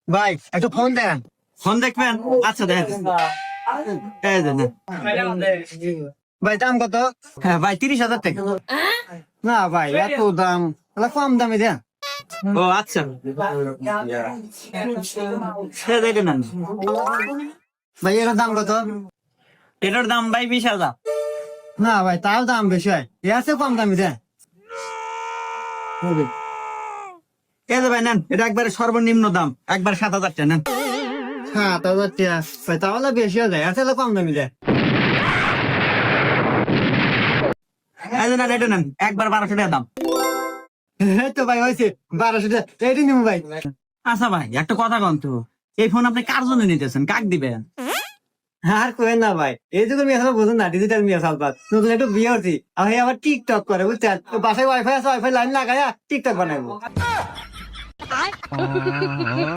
ভাই একটু ফোন দেন। ফোন দেখবেন? আচ্ছা দেখ, এই যে নেন। ভাই দাম কত? হ্যাঁ ভাই, 30,000 টাকা। না ভাই এত দাম, তাহলে কম দামে দেন। ও আচ্ছা, সে দেখে নেন। ভাই এর দাম কত? এটার দাম ভাই 20,000। না ভাই তাও দাম বেশি হয়, এর চেয়ে কম দামে দেন। এই যে ভাই নেন, এটা একবারে সর্বনিম্ন দাম, একবার 7,000 টাকা নেন। 7,000 টাকা ভাই, তাহলে বেশি হয়ে যায়, এর চেয়ে কম দামে দেন। এই যে নেন, এটা নেন, একবার 1200 টাকা দাম। এই তো ভাই হয়েছে 1200 টাকা, এইটি নিবো ভাই। আচ্ছা ভাই, একটা কথা কন তো, এই ফোন আপনি কার জন্য নিতেছেন, কাক দিবেন? আর কোয়েন না ভাই, এই যুগে মেয়ে সব বুঝুন না, ডিজিটাল মেয়ে সালবাদ নতুন একটু বিয়ে হচ্ছি, আর ভাই আবার টিকটক করে বুঝছেন, তো বাসায় ওয়াইফাই আছে, ওয়াইফাই লাইন লাগায়া টিকটক বানাবো।